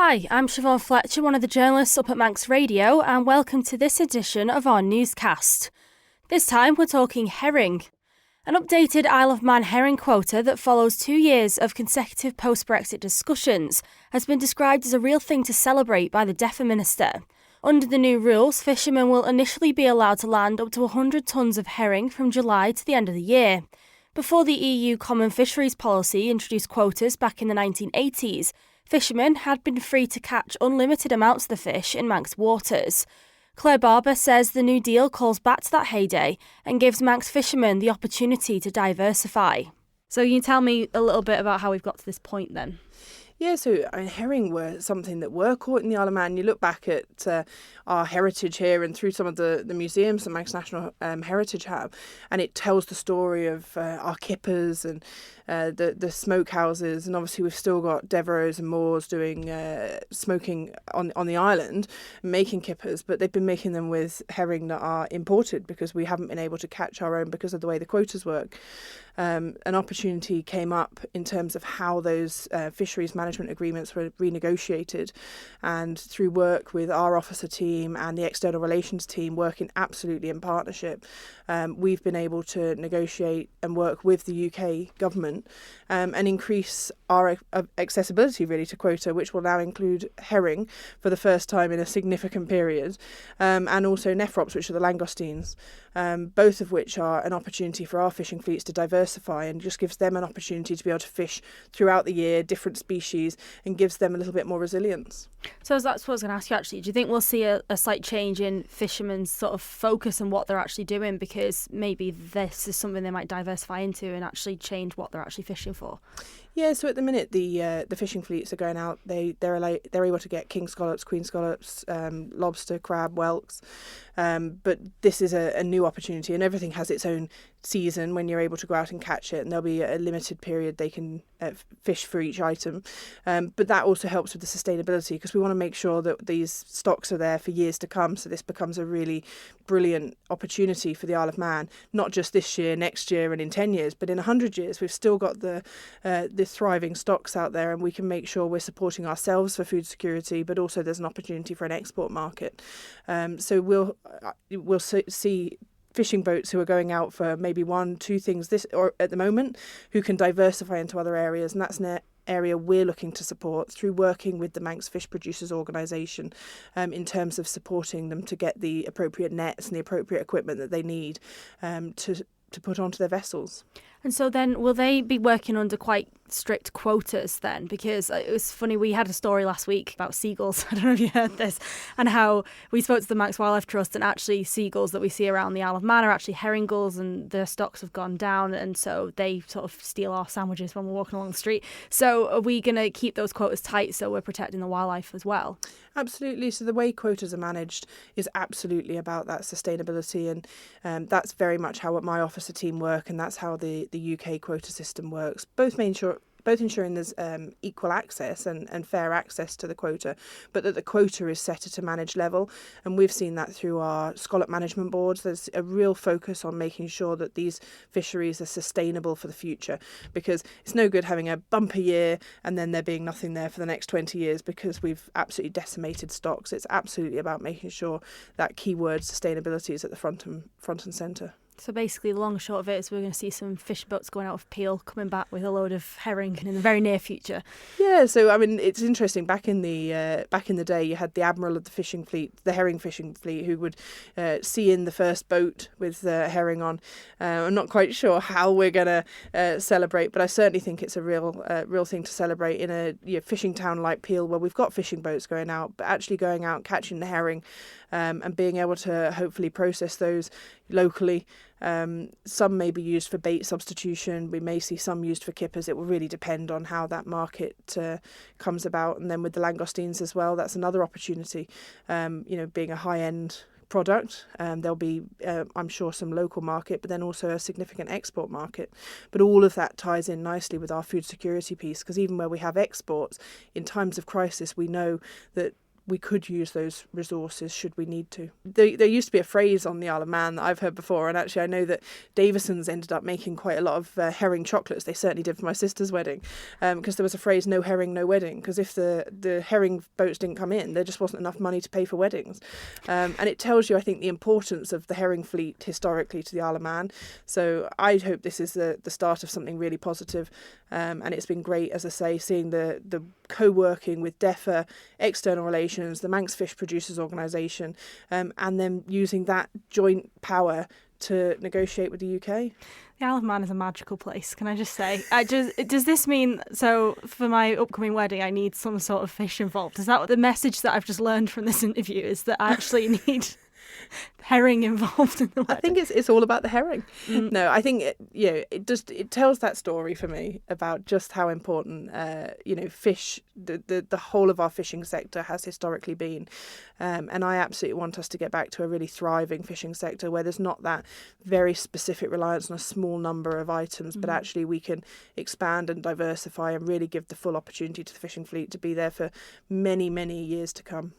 Hi, I'm Siobhán Fletcher, one of the journalists up at Manx Radio, and welcome to this edition of our newscast. This time we're talking herring. An updated Isle of Man herring quota that follows 2 years of consecutive post-Brexit discussions has been described as a real thing to celebrate by the DEFA Minister. Under the new rules, fishermen will initially be allowed to land up to 100 tonnes of herring from July to the end of the year. Before the EU Common Fisheries Policy introduced quotas back in the 1980s, fishermen had been free to catch unlimited amounts of the fish in Manx waters. Clare Barber says the new deal calls back to that heyday and gives Manx fishermen the opportunity to diversify. So can you tell me a little bit about how we've got to this point then? Yeah, so herring were something that were caught in the Isle of Man. You look back at our heritage here and through some of the museums that Manx National Heritage have, and it tells the story of our kippers and the smokehouses. And obviously we've still got Devereaux and Moores doing smoking on the island, making kippers, but they've been making them with herring that are imported because we haven't been able to catch our own because of the way the quotas work. An opportunity came up in terms of how those fisheries management agreements were renegotiated, and through work with our officer team and the external relations team working absolutely in partnership, we've been able to negotiate and work with the UK government and increase our accessibility really to quota, which will now include herring for the first time in a significant period, and also nephrops, which are the langoustines, both of which are an opportunity for our fishing fleets to diversify and just gives them an opportunity to be able to fish throughout the year, different species, and gives them a little bit more resilience. So that's what I was going to ask you actually. Do you think we'll see a slight change in fishermen's sort of focus and what they're actually doing, because maybe this is something they might diversify into and actually change what they're actually fishing for? Yeah, so at the minute the fishing fleets are going out. They're able to get king scallops, queen scallops, lobster, crab, whelks, but this is a new opportunity, and everything has its own season when you're able to go out and catch it, and there'll be a limited period they can fish for each item, but that also helps with the sustainability, because we want to make sure that these stocks are there for years to come, so this becomes a really brilliant opportunity for the Isle of Man, not just this year, next year and in 10 years, but in 100 years we've still got the thriving stocks out there, and we can make sure we're supporting ourselves for food security, but also there's an opportunity for an export market. So we'll see fishing boats who are going out for maybe 1-2 things this or at the moment, who can diversify into other areas, and that's an area we're looking to support through working with the Manx Fish Producers Organisation in terms of supporting them to get the appropriate nets and the appropriate equipment that they need to put onto their vessels. And so then will they be working under quite strict quotas then? Because it was funny, we had a story last week about seagulls. I don't know if you heard this, and how we spoke to the Manx Wildlife Trust, and actually seagulls that we see around the Isle of Man are actually herring gulls, and their stocks have gone down, and so they sort of steal our sandwiches when we're walking along the street. So are we going to keep those quotas tight so we're protecting the wildlife as well? Absolutely. So the way quotas are managed is absolutely about that sustainability, and that's very much how my officer team work, and that's how the UK quota system works. Both ensuring there's equal access and fair access to the quota, but that the quota is set at a managed level. And we've seen that through our scallop management boards. There's a real focus on making sure that these fisheries are sustainable for the future, because it's no good having a bumper year and then there being nothing there for the next 20 years because we've absolutely decimated stocks. It's absolutely about making sure that keyword sustainability is at the front and centre. So basically, the long and short of it is we're going to see some fish boats going out of Peel coming back with a load of herring in the very near future. Yeah, so I mean, it's interesting. Back in the day, you had the admiral of the fishing fleet, the herring fishing fleet, who would see in the first boat with herring on. I'm not quite sure how we're going to celebrate, but I certainly think it's a real thing to celebrate in a fishing town like Peel, where we've got fishing boats going out, but actually going out catching the herring and being able to hopefully process those locally. Some may be used for bait substitution. We may see some used for kippers. It will really depend on how that market comes about. And then with the langoustines as well, that's another opportunity. Being a high-end product, there'll be, I'm sure, some local market, but then also a significant export market. But all of that ties in nicely with our food security piece, because even where we have exports, in times of crisis, we know that we could use those resources should we need to. There used to be a phrase on the Isle of Man that I've heard before, and actually I know that Davison's ended up making quite a lot of herring chocolates. They certainly did for my sister's wedding, because there was a phrase, no herring, no wedding, because if the herring boats didn't come in, there just wasn't enough money to pay for weddings. And it tells you, I think, the importance of the herring fleet historically to the Isle of Man. So I hope this is the start of something really positive, and it's been great, as I say, seeing the co-working with DEFA, external relations, the Manx Fish Producers Organisation, and then using that joint power to negotiate with the UK. The Isle of Man is a magical place, can I just say? Does this mean, so for my upcoming wedding, I need some sort of fish involved? Is that what the message that I've just learned from this interview is, that I actually need herring involved in the wedding? I think it's all about the herring. No, I think it tells that story for me about just how important fish, the whole of our fishing sector has historically been, and I absolutely want us to get back to a really thriving fishing sector where there's not that very specific reliance on a small number of items, but actually we can expand and diversify and really give the full opportunity to the fishing fleet to be there for many, many years to come.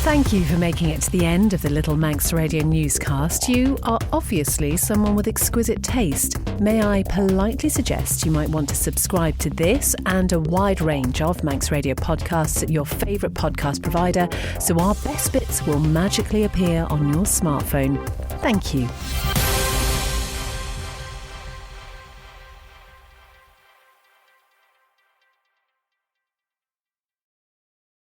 Thank you for making it to the end of the Little Manx Radio newscast. You are obviously someone with exquisite taste. May I politely suggest you might want to subscribe to this and a wide range of Manx Radio podcasts at your favourite podcast provider, so our best bits will magically appear on your smartphone. Thank you.